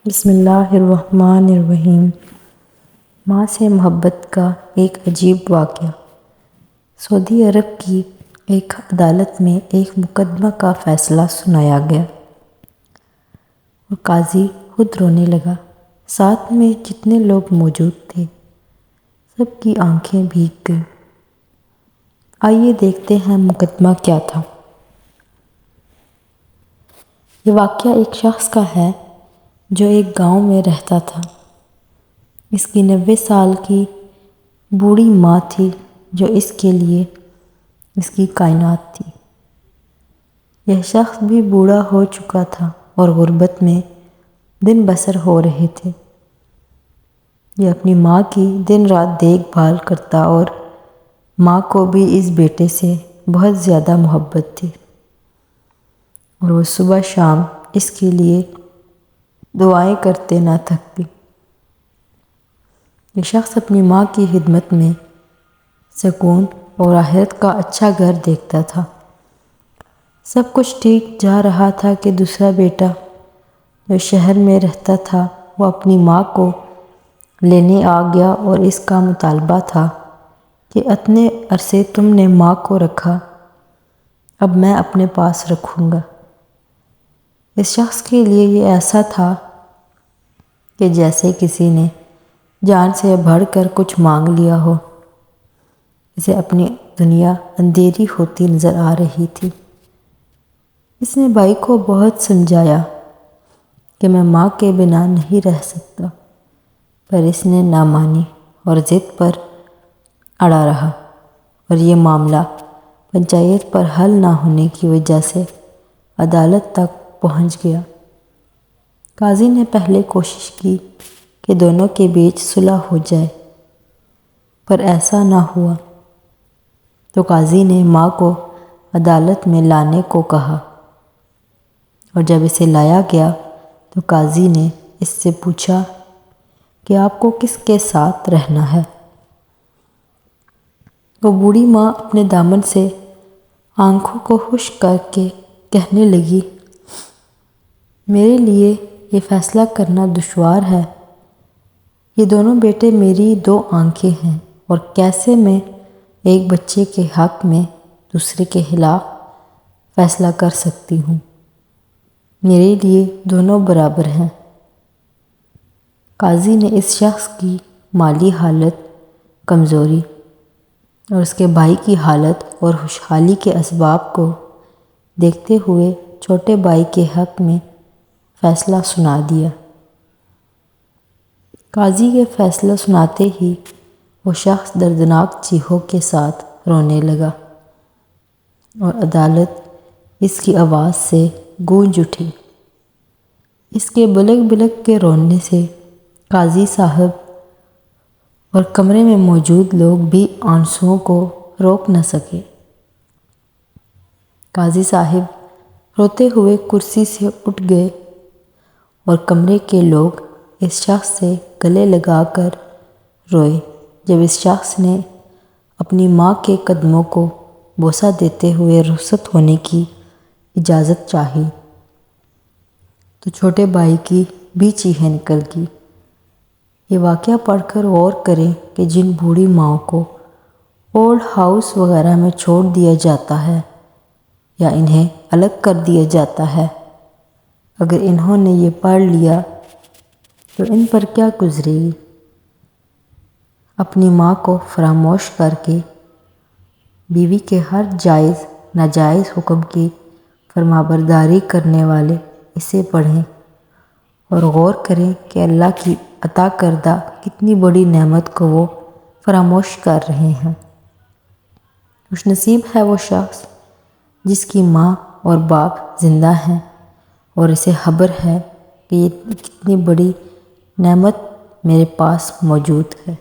بسم اللہ الرحمن الرحیم۔ ماں سے محبت کا ایک عجیب واقعہ۔ سعودی عرب کی ایک عدالت میں ایک مقدمہ کا فیصلہ سنایا گیا اور قاضی خود رونے لگا۔ ساتھ میں جتنے لوگ موجود تھے سب کی آنکھیں بھیگ گئیں۔ آئیے دیکھتے ہیں مقدمہ کیا تھا۔ یہ واقعہ ایک شخص کا ہے جو ایک گاؤں میں رہتا تھا۔ اس کی 90 سال کی بوڑھی ماں تھی جو اس کے لیے اس کی کائنات تھی۔ یہ شخص بھی بوڑھا ہو چکا تھا اور غربت میں دن بسر ہو رہے تھے۔ یہ اپنی ماں کی دن رات دیکھ بھال کرتا اور ماں کو بھی اس بیٹے سے بہت زیادہ محبت تھی اور وہ صبح شام اس کے لیے دعائیں کرتے نہ تھکتی۔ یہ شخص اپنی ماں کی خدمت میں سکون اور آخرت کا اچھا گھر دیکھتا تھا۔ سب کچھ ٹھیک جا رہا تھا کہ دوسرا بیٹا جو شہر میں رہتا تھا وہ اپنی ماں کو لینے آ گیا اور اس کا مطالبہ تھا کہ اتنے عرصے تم نے ماں کو رکھا، اب میں اپنے پاس رکھوں گا۔ اس شخص کے لیے یہ ایسا تھا کہ جیسے کسی نے جان سے بڑھ کر کچھ مانگ لیا ہو۔ اسے اپنی دنیا اندھیری ہوتی نظر آ رہی تھی۔ اس نے بھائی کو بہت سمجھایا کہ میں ماں کے بنا نہیں رہ سکتا، پر اس نے نہ مانی اور ضد پر اڑا رہا اور یہ معاملہ پنچایت پر حل نہ ہونے کی وجہ سے عدالت تک پہنچ گیا۔ قاضی نے پہلے کوشش کی کہ دونوں کے بیچ صلح ہو جائے، پر ایسا نہ ہوا تو قاضی نے ماں کو عدالت میں لانے کو کہا اور جب اسے لایا گیا تو قاضی نے اس سے پوچھا کہ آپ کو کس کے ساتھ رہنا ہے۔ وہ بوڑھی ماں اپنے دامن سے آنکھوں کو خشک کر کے کہنے لگی، میرے لیے یہ فیصلہ کرنا دشوار ہے۔ یہ دونوں بیٹے میری دو آنکھیں ہیں اور کیسے میں ایک بچے کے حق میں دوسرے کے خلاف فیصلہ کر سکتی ہوں۔ میرے لیے دونوں برابر ہیں۔ قاضی نے اس شخص کی مالی حالت، کمزوری اور اس کے بھائی کی حالت اور خوشحالی کے اسباب کو دیکھتے ہوئے چھوٹے بھائی کے حق میں فیصلہ سنا دیا۔ قاضی کے فیصلہ سناتے ہی وہ شخص دردناک چیخوں کے ساتھ رونے لگا اور عدالت اس کی آواز سے گونج اٹھی۔ اس کے بلک بلک کے رونے سے قاضی صاحب اور کمرے میں موجود لوگ بھی آنسوؤں کو روک نہ سکے۔ قاضی صاحب روتے ہوئے کرسی سے اٹھ گئے اور کمرے کے لوگ اس شخص سے گلے لگا کر روئے۔ جب اس شخص نے اپنی ماں کے قدموں کو بوسہ دیتے ہوئے رخصت ہونے کی اجازت چاہی تو چھوٹے بھائی کی بھی چیخیں نکل گئیں۔ یہ واقعہ پڑھ کر غور کریں کہ جن بوڑھی ماؤں کو اولڈ ہاؤس وغیرہ میں چھوڑ دیا جاتا ہے یا انہیں الگ کر دیا جاتا ہے، اگر انہوں نے یہ پڑھ لیا تو ان پر کیا گزرے گی۔ اپنی ماں کو فراموش کر کے بیوی کے ہر جائز ناجائز حکم کی فرمانبرداری کرنے والے اسے پڑھیں اور غور کریں کہ اللہ کی عطا کردہ کتنی بڑی نعمت کو وہ فراموش کر رہے ہیں۔ خوش نصیب ہے وہ شخص جس کی ماں اور باپ زندہ ہیں اور اسے خبر ہے کہ یہ کتنی بڑی نعمت میرے پاس موجود ہے۔